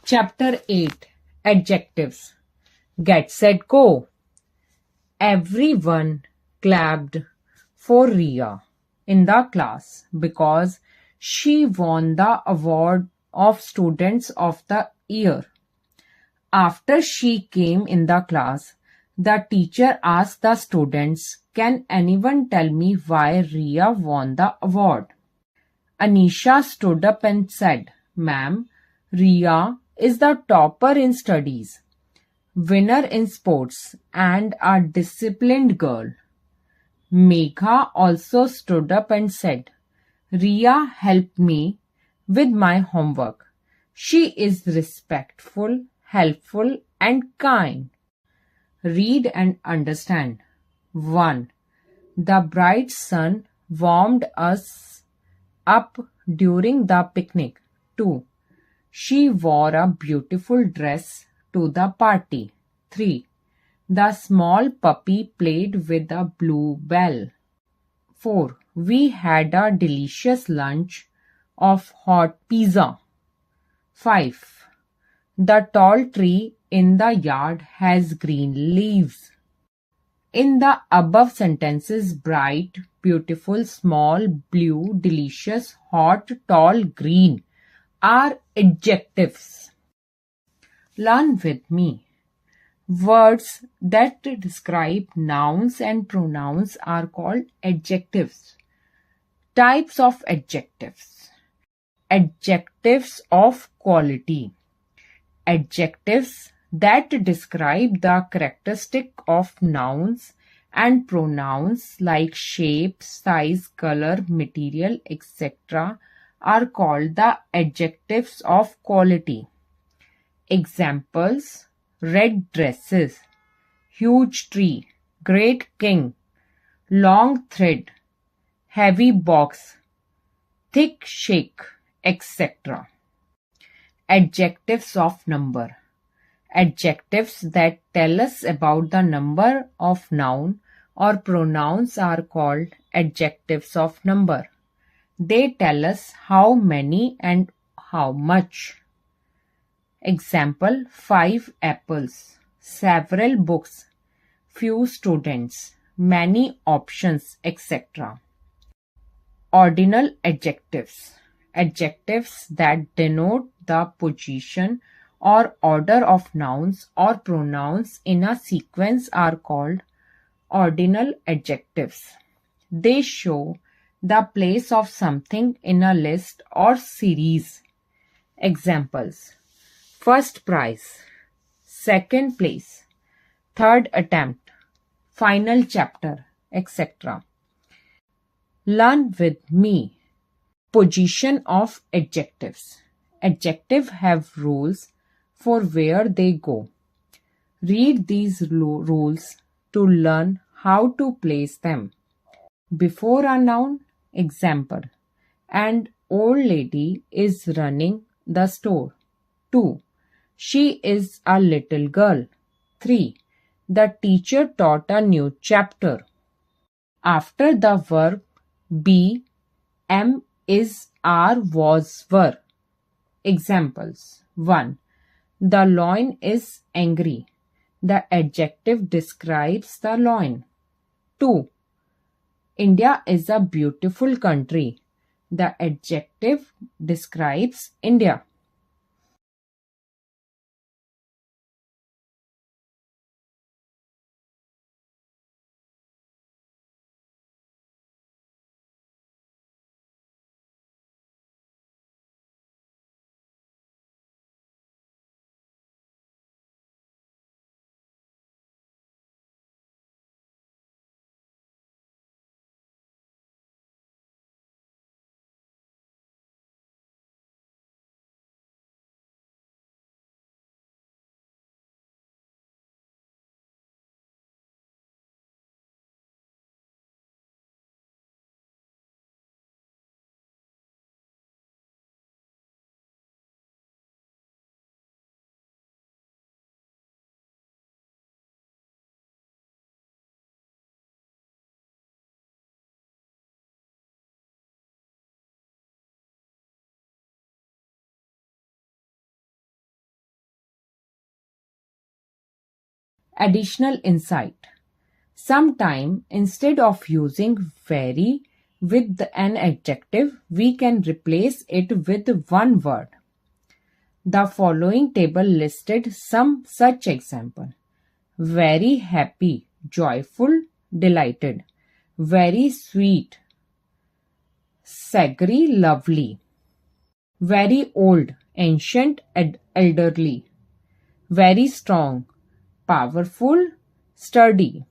Chapter 8 Adjectives. Get set go. Everyone clapped for Ria in the class because she won the award of Students of the Year. After she came in the class, the teacher asked the students, "Can anyone tell me why Ria won the award?" Anisha stood up and said, "Ma'am, Ria is the topper in studies, winner in sports, and a disciplined girl." Megha also stood up and said, "Ria helped me with my homework. She is respectful, helpful, and kind." Read and understand. 1. The bright sun warmed us up during the picnic. 2. She wore a beautiful dress to the party. 3. The small puppy played with a blue bell. 4. We had a delicious lunch of hot pizza. 5. The tall tree in the yard has green leaves. In the above sentences, bright, beautiful, small, blue, delicious, hot, tall, green are adjectives. Learn with me. Words that describe nouns and pronouns are called adjectives. Types of adjectives. Adjectives of quality. Adjectives that describe the characteristic of nouns and pronouns like shape, size, color, material, etc. are called the adjectives of quality. Examples: red dresses, huge tree, great king, long thread, heavy box, thick shake, etc. Adjectives of number. Adjectives that tell us about the number of noun or pronouns are called adjectives of number. They tell us how many and how much. Example: 5 apples, several books, few students, many options, etc. Ordinal adjectives. Adjectives that denote the position or order of nouns or pronouns in a sequence are called ordinal adjectives. They show the place of something in a list or series. Examples: first prize, second place, third attempt, final chapter, etc. Learn with me. Position of adjectives. Adjectives have rules for where they go. Read these rules to learn how to place them. Before a noun, example: an old lady is running the store. 2. She is a little girl. 3. The teacher taught a new chapter. After the verb be, am, is, are, was, were. Examples: 1. The lion is angry. The adjective describes the lion. 2. India is a beautiful country. The adjective describes India. additional insight. Sometime, instead of using very with an adjective, we can replace it with one word. The following table listed some such example. Very happy, joyful, delighted. Very sweet, savory, lovely. Very old, ancient, elderly. Very strong, powerful, sturdy.